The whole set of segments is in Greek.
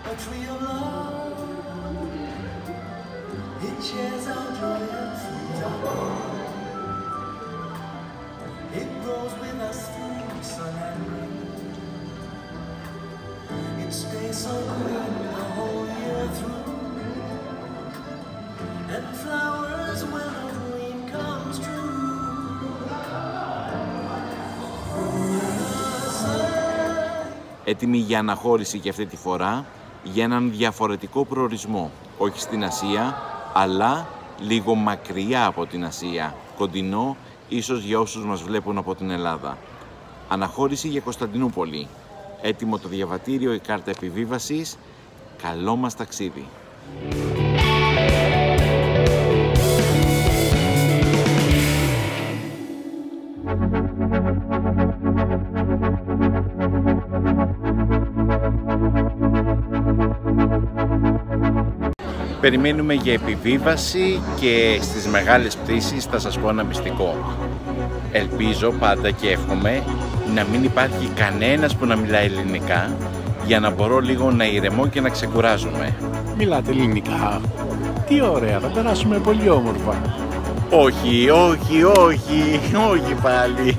a tree of love. It shares our joy and fruit. It grows with us through sun and rain. It stays so green the whole year through. And flowers when a dream comes true. Έτοιμη για αναχώρηση και αυτή τη φορά για έναν διαφορετικό προορισμό. Όχι στην Ασία, αλλά λίγο μακριά από την Ασία. Κοντινό, ίσως για όσους μας βλέπουν από την Ελλάδα. Αναχώρηση για Κωνσταντινούπολη. Έτοιμο το διαβατήριο, η κάρτα επιβίβασης. Καλό μας ταξίδι! Περιμένουμε για επιβίβαση και στις μεγάλες πτήσεις θα σας πω ένα μυστικό. Ελπίζω πάντα και εύχομαι να μην υπάρχει κανένας που να μιλάει ελληνικά για να μπορώ λίγο να ηρεμώ και να ξεκουράζομαι. Μιλάτε ελληνικά? Τι ωραία, θα περάσουμε πολύ όμορφα. Όχι, όχι, όχι, όχι πάλι.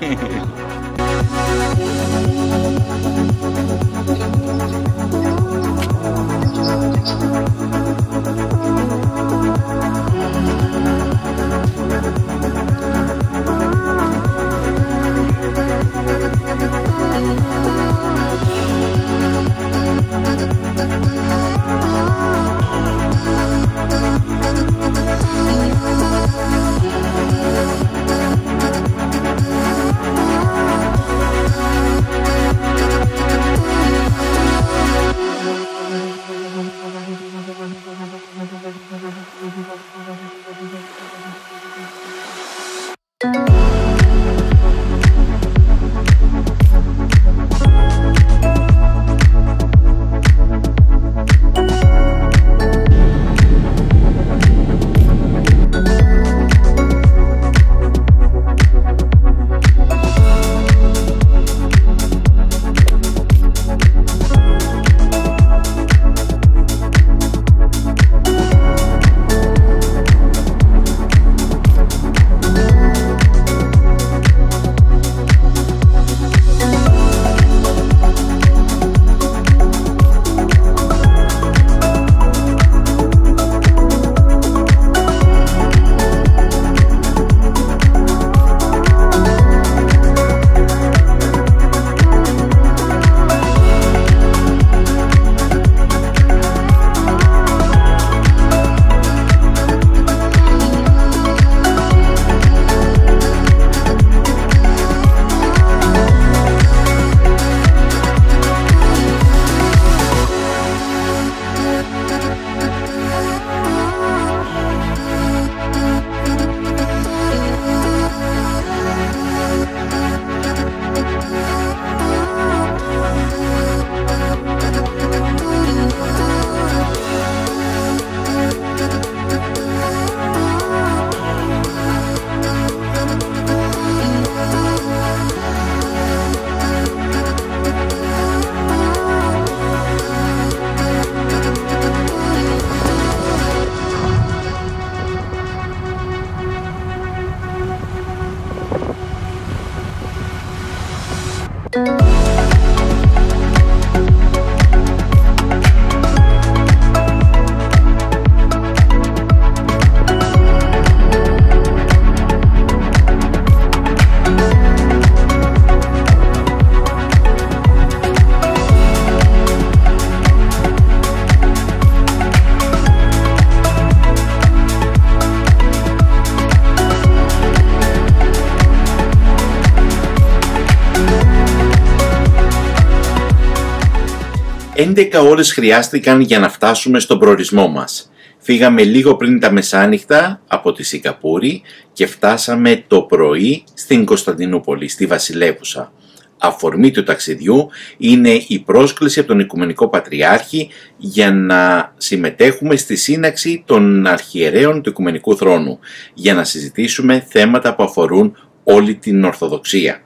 «11 ώρες χρειάστηκαν για να φτάσουμε στον προορισμό μας. Φύγαμε λίγο πριν τα μεσάνυχτα από τη Σιγκαπούρη και φτάσαμε το πρωί στην Κωνσταντινούπολη, στη Βασιλεύουσα. Αφορμή του ταξιδιού είναι η πρόσκληση από τον Οικουμενικό Πατριάρχη για να συμμετέχουμε στη σύναξη των αρχιερέων του Οικουμενικού Θρόνου, για να συζητήσουμε θέματα που αφορούν όλη την Ορθοδοξία.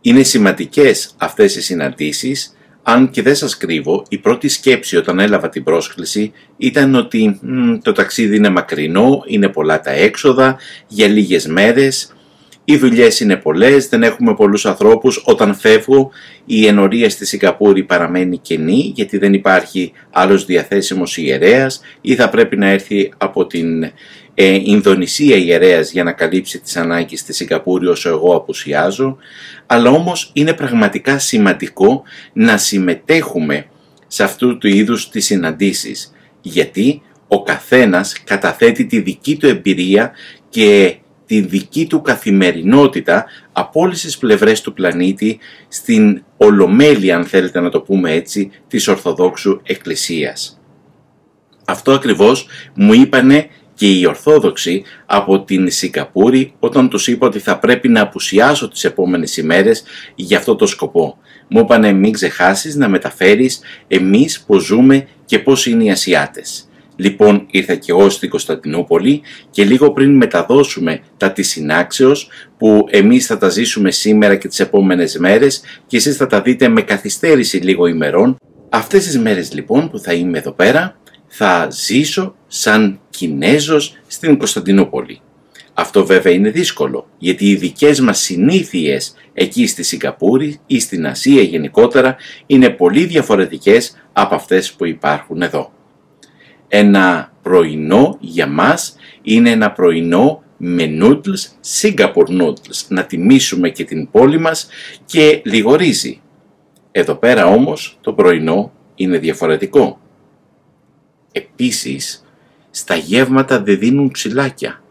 Είναι σημαντικές αυτές οι συναντήσεις, Αν και δεν σας κρύβω, η πρώτη σκέψη όταν έλαβα την πρόσκληση ήταν ότι το ταξίδι είναι μακρινό, είναι πολλά τα έξοδα, για λίγες μέρες, οι δουλειές είναι πολλές, δεν έχουμε πολλούς ανθρώπους. Όταν φεύγω, η ενορία στη Σιγκαπούρη παραμένει κενή, γιατί δεν υπάρχει άλλος διαθέσιμος ιερέας ή θα πρέπει να έρθει από την Ινδονησία ιερέας για να καλύψει τις ανάγκες στη Σιγκαπούρη όσο εγώ απουσιάζω. Αλλά όμως είναι πραγματικά σημαντικό να συμμετέχουμε σε αυτού του είδους τις συναντήσεις, γιατί ο καθένας καταθέτει τη δική του εμπειρία και τη δική του καθημερινότητα από όλες τις πλευρές του πλανήτη στην ολομέλεια, αν θέλετε να το πούμε έτσι, της Ορθοδόξου Εκκλησίας. Αυτό ακριβώς μου είπανε και οι Ορθόδοξοι από την Σιγκαπούρη όταν τους είπα ότι θα πρέπει να απουσιάσω τις επόμενες ημέρες για αυτό το σκοπό. Μου είπανε μην ξεχάσεις να μεταφέρεις εμείς πώς ζούμε και πώς είναι οι Ασιάτες. Λοιπόν ήρθα και εγώ στην Κωνσταντινούπολη και λίγο πριν μεταδώσουμε τα της συνάξεως που εμείς θα τα ζήσουμε σήμερα και τις επόμενες μέρες και εσείς θα τα δείτε με καθυστέρηση λίγο ημερών. Αυτές τις μέρες λοιπόν που θα είμαι εδώ πέρα θα ζήσω σαν Κινέζος στην Κωνσταντινούπολη. Αυτό βέβαια είναι δύσκολο, γιατί οι δικές μας συνήθειες εκεί στη Σιγκαπούρη ή στην Ασία γενικότερα είναι πολύ διαφορετικές από αυτές που υπάρχουν εδώ. Ένα πρωινό για μας είναι ένα πρωινό με noodles, Singapore noodles, να τιμήσουμε και την πόλη μας και λίγο ρύζι. Εδώ πέρα όμως το πρωινό είναι διαφορετικό. Επίσης, στα γεύματα δεν δίνουν ξυλάκια.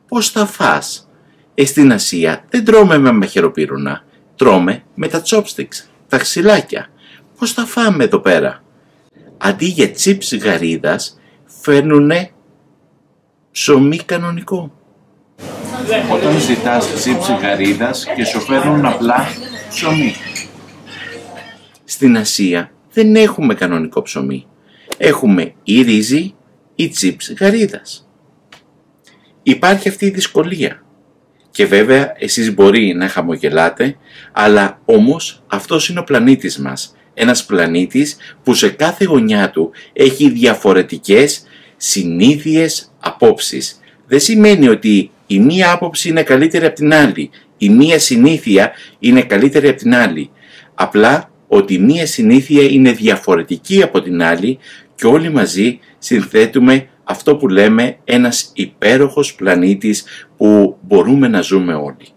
Πώς θα φας? Στην Ασία δεν τρώμε με μαχαιροπύρουνα, τρώμε με τα chopsticks, τα ξυλάκια. Πώς θα φάμε εδώ πέρα? Αντί για chips γαρίδας φέρνουνε ψωμί κανονικό. Όταν ζητάς chips γαρίδας και σου φέρνουν απλά ψωμί. Στην Ασία δεν έχουμε κανονικό ψωμί. Έχουμε ή ρύζι ή chips γαρίδας. Υπάρχει αυτή η δυσκολία. Και βέβαια εσείς μπορεί να χαμογελάτε, αλλά όμως αυτός είναι ο πλανήτης μας. Ένας πλανήτης που σε κάθε γωνιά του έχει διαφορετικές συνήθειες απόψεις. Δεν σημαίνει ότι η μία άποψη είναι καλύτερη από την άλλη, η μία συνήθεια είναι καλύτερη από την άλλη. Απλά ότι η μία συνήθεια είναι διαφορετική από την άλλη και όλοι μαζί συνθέτουμε αυτό που λέμε ένας υπέροχος πλανήτης που μπορούμε να ζούμε όλοι.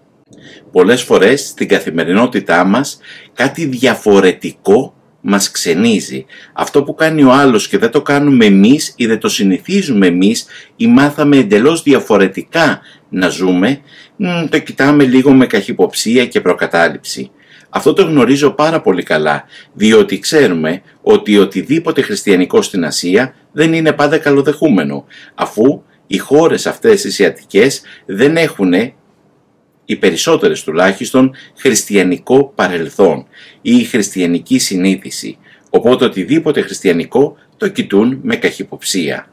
Πολλές φορές στην καθημερινότητά μας κάτι διαφορετικό μας ξενίζει. Αυτό που κάνει ο άλλος και δεν το κάνουμε εμείς ή δεν το συνηθίζουμε εμείς ή μάθαμε εντελώς διαφορετικά να ζούμε, το κοιτάμε λίγο με καχυποψία και προκατάληψη. Αυτό το γνωρίζω πάρα πολύ καλά, διότι ξέρουμε ότι οτιδήποτε χριστιανικό στην Ασία δεν είναι πάντα καλοδεχούμενο, αφού οι χώρες αυτές οι ασιατικές δεν έχουν, οι περισσότερες τουλάχιστον, χριστιανικό παρελθόν ή χριστιανική συνείδηση, οπότε οτιδήποτε χριστιανικό το κοιτούν με καχυποψία.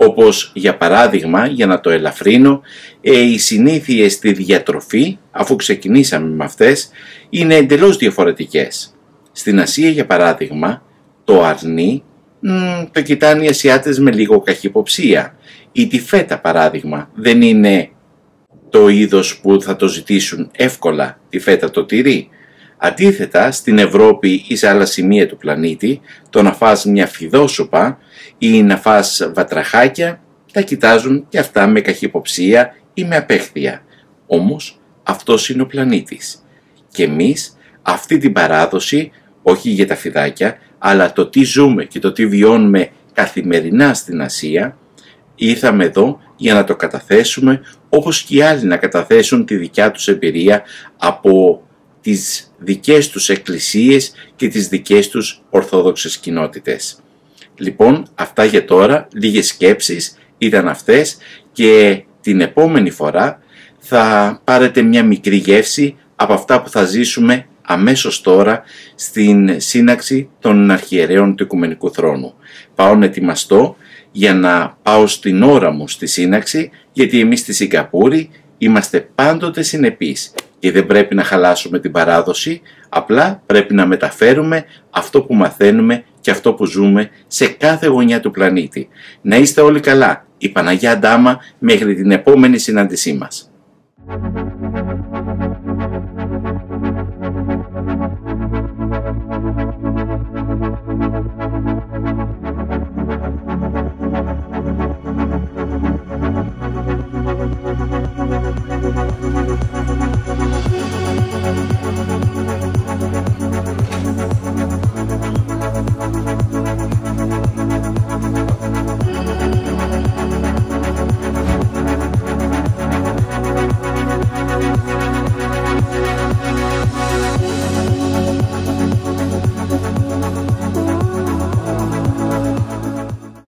Όπως για παράδειγμα, για να το ελαφρύνω, οι συνήθειες στη διατροφή, αφού ξεκινήσαμε με αυτές, είναι εντελώς διαφορετικές. Στην Ασία για παράδειγμα, το αρνί το κοιτάνε οι Ασιάτες με λίγο καχυποψία. Η τη φέτα παράδειγμα δεν είναι το είδος που θα το ζητήσουν εύκολα, τη φέτα το τυρί. Αντίθετα, στην Ευρώπη ή σε άλλα σημεία του πλανήτη, το να φας μια φιδόσουπα ή να φας βατραχάκια, τα κοιτάζουν και αυτά με καχυποψία ή με απέχθεια. Όμως, αυτός είναι ο πλανήτης. Και εμείς αυτή την παράδοση, όχι για τα φιδάκια, αλλά το τι ζούμε και το τι βιώνουμε καθημερινά στην Ασία, ήρθαμε εδώ για να το καταθέσουμε, όπως και οι άλλοι να καταθέσουν τη δικιά τους εμπειρία από τις δικές τους εκκλησίες και τις δικές τους ορθόδοξες κοινότητες. Λοιπόν, αυτά για τώρα, λίγες σκέψεις ήταν αυτές και την επόμενη φορά θα πάρετε μια μικρή γεύση από αυτά που θα ζήσουμε αμέσως τώρα στην σύναξη των αρχιερέων του Οικουμενικού Θρόνου. Πάω να ετοιμαστώ για να πάω στην ώρα μου στη σύναξη, γιατί εμείς στη Σιγκαπούρη είμαστε πάντοτε συνεπείς και δεν πρέπει να χαλάσουμε την παράδοση, απλά πρέπει να μεταφέρουμε αυτό που μαθαίνουμε και αυτό που ζούμε σε κάθε γωνιά του πλανήτη. Να είστε όλοι καλά. Η Παναγιά Ντάμα μέχρι την επόμενη συνάντησή μας.